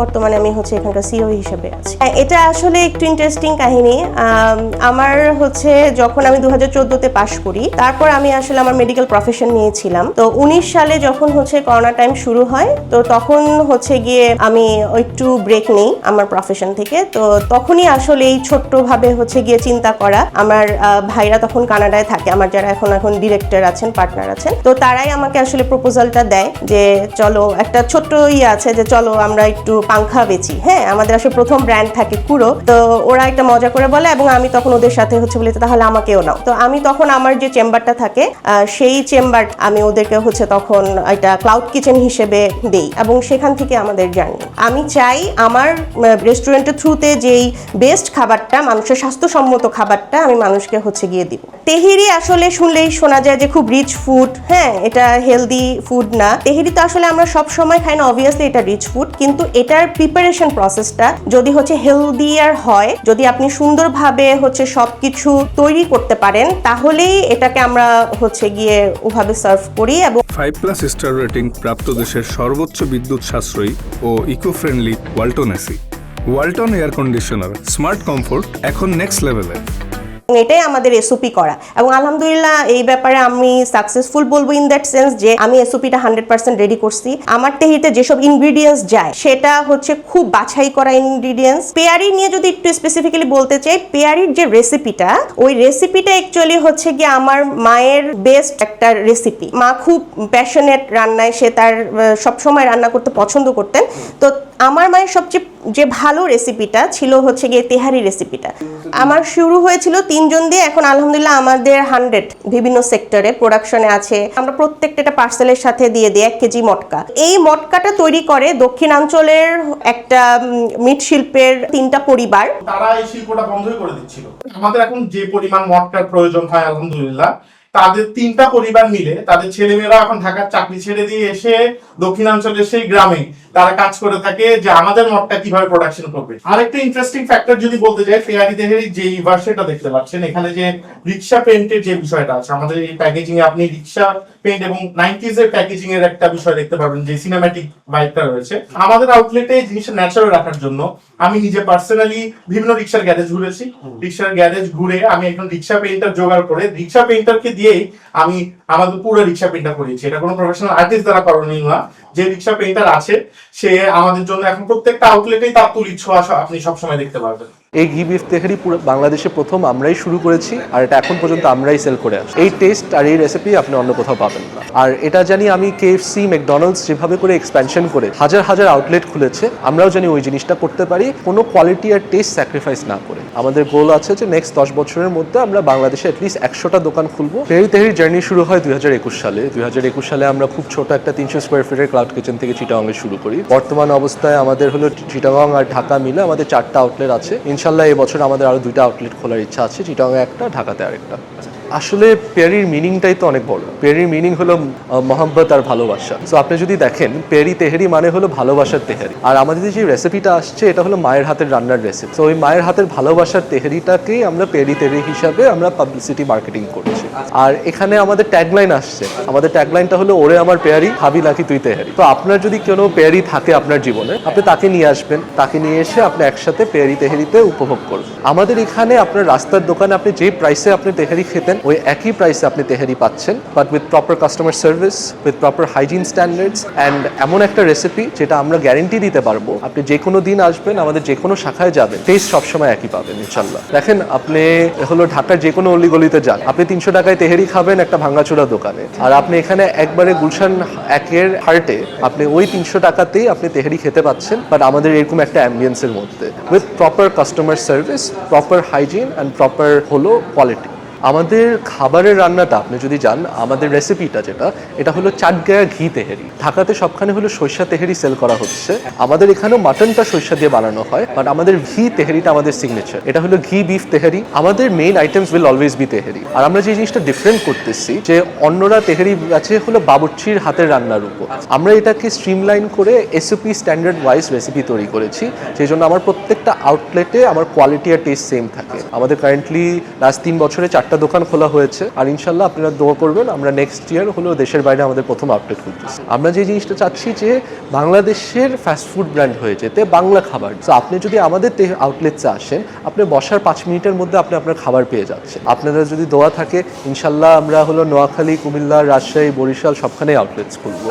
বর্তমানে আমি হচ্ছে এখানকার সিইও হিসেবে আছি। এটা আসলে একটু ইন্টারেস্টিং কাহিনী। আমার হচ্ছে যখন আমি 2014-তে পাশ করি, তারপর আমি আসলে আমার মেডিকেল প্রফেশন নিয়েছিলাম। তো 19 সালে যখন হচ্ছে করোনা টাইম শুরু হয়, তো তখন হচ্ছে গিয়ে আমি একটু ব্রেক নেই আমার প্রফেশন থেকে। তো তখনই আসলে এই ছোট্টভাবে হচ্ছে গিয়ে চিন্তা করা, আমার ভাইরা তখন কানাডায় থাকে, আমার যারা এখন ডিরেক্টর আছেন, পার্টনার আছেন, তো তারাই আমাকে আসলে প্রপোজালটা দেয় যে চলো একটা ছোট্ট আছে যে চলো আমরা একটু পাংখা বেচি। হ্যাঁ, আমাদের আসলে প্রথম ব্র্যান্ড থাকে কুরো। তো ওরা একটা মজা করে বলে এবং আমি তখন ওদের সাথে হচ্ছে বলে তাহলে আমাকেও নাও। তো আমি তখন আমার যে চেম্বারটা থাকে সেই চেম্বার আমি ওদেরকে হচ্ছে তখন একটা ক্লাউড কিচেন হিসেবে দেই এবং সেখান থেকে আমাদের জার্নি। আমি চাই আমার রেস্টুরেন্টের থ্রুতে যেই বেস্ট খাবারটা, মানুষের স্বাস্থ্যসম্মত খাবারটা আমি মানুষকে হচ্ছে গিয়ে দিব। তেহেরি আসলে শুনলেই শোনা যায় যে খুব রিচ ফুড, হ্যাঁ এটা হেলদি ফুড না। তেহেরি তো আসলে আমরা সব সময় খাই না, অবভিয়াসলি এটা রিচ ফুড, কিন্তু এটার প্রিপারেশন প্রসেসটা যদি হচ্ছে হেলদিয়ার হয়, যদি আপনি সুন্দরভাবে হচ্ছে সবকিছু তৈরি করতে পারেন, তাহলেই এটাকে আমরা হচ্ছে গিয়ে ওভাবে সার্ভ করি। এবং 5+ স্টার রেটিং প্রাপ্ত দেশের সর্বোচ্চ বিদ্যুৎ সাশ্রয়ী ও eco friendly Walton AC. Walton air conditioner, smart comfort এখন নেক্সট লেভেলে। এটাই আমাদের এসওপি করা এবং আলহামদুলিল্লাহ এই ব্যাপারে আমি সাকসেসফুল বলবো ইন দ্যাট সেন্স যে আমি এসওপিটা 100% রেডি করছি। আমার তেহিতে যেসব ইনগ্রিডিয়েন্টস যায় সেটা হচ্ছে খুব বাছাই করা ইনগ্রিডিয়েন্টস। পেয়ারি নিয়ে যদি একটু স্পেসিফিক্যালি বলতে চাই, পেয়ারির যে রেসিপিটা, ওই রেসিপিটা অ্যাকচুয়ালি হচ্ছে গিয়ে আমার মায়ের বেস্ট একটা রেসিপি। মা খুব প্যাশনেট রান্নায়, সে তার সবসময় রান্না করতে পছন্দ করতেন। তো আমার মায়ের সবচেয়ে যে ভালো রেসিপিটা ছিল হচ্ছে গিয়ে তেহারি রেসিপিটা। আমার শুরু হয়েছিল 3 জন দিয়ে, এখন আলহামদুলিল্লাহ আমাদের 100 বিভিন্ন সেক্টরে প্রোডাকশনে আছে। আমরা প্রত্যেকটা একটা পার্সেলের সাথে দিয়ে দিই 1 কেজি মটকা। এই মটকাটা তৈরি করে দক্ষিণাঞ্চলের একটা মিট শিল্পের 3টা পরিবার। তারা এই শিল্পটা বন্ধই করে দিচ্ছিল। আমাদের এখন যে পরিমাণ মটকার প্রয়োজন হয় আলহামদুলিল্লাহ, তাদের 3টা পরিবার মিলে তাদের ছেলেমেয়েরা এখন ঢাকার চাকরি ছেড়ে দিয়ে এসে দক্ষিণাঞ্চলের সেই গ্রামে তারা কাজ করে থাকে যে আমাদের মটকা কিভাবে প্রোডাকশন করবে। আরেকটা ইন্টারেস্টিং ফ্যাক্টর যদি বলতে যাই, পেয়ারি তেহারি যে ভার্সনটা দেখতে পাচ্ছেন এখানে, যে রিক্সা পেইন্টের যে বিষয়টা আছে আমাদের এই প্যাকেজিং এ, আপনি রিক্সা পেইন্ট এবং 90s এর প্যাকেজিং এর একটা বিষয় দেখতে পারবেন, যে সিনেম্যাটিক ভাইবটা রয়েছে। আমাদের আউটলেটে জিনিসটা ন্যাচারাল রাখার জন্য আমি নিজে পার্সোনালি বিভিন্ন রিক্সার গ্যারেজ ঘুরেছি। রিক্সার গ্যারেজ ঘুরে আমি একজন রিক্সা পেইন্টার জোগাড় করে রিক্সা পেইন্টারকে দিয়েই আমি আমাদের পুরো রিক্সা পেইন্টার করিয়েছি। এটা কোনো প্রফেশনাল আর্টিস্ট দ্বারা করণীয় না। যে রিক্সা পেইন্টার আছে সে আমাদের জন্য এখন প্রত্যেকটা আউটলেটেই তার তুলির ছোঁয়া আপনি সবসময় দেখতে পারবেন। এই ঘি বিফ তেহারি পুরো বাংলাদেশে প্রথম আমরাই শুরু করেছি, আর এটা এখন পর্যন্ত আমরাই সেল করে আসছি। এই টেস্ট আর এই রেসিপি আপনি অন্য কোথাও পাবেন না। আর এটা জানি আমি KFC, ম্যাকডোনাল্ডস যেভাবে করে এক্সপ্যানশন করে হাজার হাজার আউটলেট খুলেছে, আমরাও জানি ওই জিনিসটা করতে পারি কোনো কোয়ালিটি আর টেস্ট স্যাক্রিফাইস না করে। আমাদের গোল আছে যে নেক্সট 10 বছরের মধ্যে আমরা বাংলাদেশে অ্যাটলিস্ট 100টা দোকান খুলবো। পেয়ারি তেহারির জার্নি শুরু হয় 2021 সালে। 2021 সালে আমরা খুব ছোট একটা 300 স্কোয়ার ফিটের ক্লাউড কিচেন থেকে চিটাগংয়ে শুরু করি। বর্তমান অবস্থায় আমাদের হলো চিটাগং আর ঢাকা মিলে আমাদের 4টা আউটলেট আছে। ইনশাল্লাহ এই বছর আমাদের আরো 2টা আউটলেট খোলার ইচ্ছা আছে, চিটাগংয়ে একটা, ঢাকাতে আরেকটা। আসলে পেয়ারির মিনিংটাই তো অনেক বড়। পেয়ারির মিনিং হলো মহব্বত আর ভালোবাসা। সো আপনি যদি দেখেন পেয়ারি তেহারি মানে হলো ভালোবাসার তেহারি। আর আমাদের যে রেসিপিটা আসছে এটা হলো মায়ের হাতের রান্নার রেসিপি। তো ওই মায়ের হাতের ভালোবাসার তেহারিটাকেই আমরা পেয়ারি তেহারি হিসাবে আমরা পাবলিসিটি মার্কেটিং করছি। আর এখানে আমাদের ট্যাগলাইন আসছে, আমাদের ট্যাগলাইনটা হলো ওরে আমার পেয়ারি, খাবি নাকি তুই তেহারি। তো আপনার যদি কোনো পেয়ারি থাকে আপনার জীবনে, আপনি তাকে নিয়ে আসবেন, তাকে নিয়ে এসে আপনি একসাথে পেয়ারি তেহারিতে উপভোগ করবেন। আমাদের এখানে আপনার রাস্তার দোকানে আপনি যে প্রাইসে আপনি তেহারি খেতেন ওই একই প্রাইসে আপনি তেহারি পাচ্ছেন, but with proper customer service, with proper hygiene standards and এমন একটা রেসিপি যেটা আমরা গ্যারেন্টি দিতে পারবো আপনি যে কোনো দিন আসবেন, আমাদের যে কোনো শাখায় যাবেন, টেস্ট সবসময় একই পাবেন ইনশাল্লাহ। দেখেন আপনি হলো ঢাকার যে কোনো অলি গলিতে যান, আপনি 300 টাকায় তেহারি খাবেন একটা ভাঙ্গাচোরা দোকানে, আর আপনি এখানে একবারে গুলশান 1-এর হার্টে আপনি ওই 300 টাকাতেই আপনি তেহারি খেতে পাচ্ছেন, বাট আমাদের এরকম একটা অ্যাম্বিয়েন্সের মধ্যে with proper customer service, proper hygiene and proper হলো কোয়ালিটি। আমাদের খাবারের রান্নাটা আপনি যদি যান, আমাদের রেসিপিটা যেটা, এটা হলো চাটগায়া ঘি তেহারি। ঢাকাতে সবখানে হলো সরিষা তেহারি সেল করা হচ্ছে, আমাদের এখানেও মাটনটা সরিষা দিয়ে বানানো হয়, বাট আমাদের ঘি তেহারিটা আমাদের সিগনেচার। এটা হলো ঘি বিফ তেহারি। আমাদের main items will always be tehari. আর আমরা যে জিনিসটা ডিফারেন্ট করতেছি যে অন্যরা তেহারি আছে হলো বাবুর্চির হাতের রান্নার উপর, আমরা এটাকে স্ট্রিমলাইন করে SOP স্ট্যান্ডার্ড ওয়াইজ রেসিপি তৈরি করেছি, সেই জন্য আমার প্রত্যেকটা আউটলেটে আমার কোয়ালিটি আর টেস্ট সেম থাকে। আমাদের কারেন্টলি লাস্ট 3 বছরে 4টা 4টা দোকান খোলা হয়েছে, আর ইনশাল্লাহ আপনারা দোয়া করবেন, আমরা নেক্সট ইয়ার হলো দেশের বাইরে আমাদের প্রথম আউটলেট খুলতেছি। আমরা যে জিনিসটা চাচ্ছি যে বাংলাদেশের ফাস্টফুড ব্র্যান্ড হয়ে যেতে বাংলা খাবার। তো আপনি যদি আমাদের আউটলেটসে আসেন, আপনি বসার 5 মিনিটের মধ্যে আপনি আপনার খাবার পেয়ে যাচ্ছেন। আপনাদের যদি দোয়া থাকে ইনশাল্লাহ আমরা হলো নোয়াখালী, কুমিল্লা, রাজশাহী, বরিশাল সবখানেই আউটলেটস খুলবো।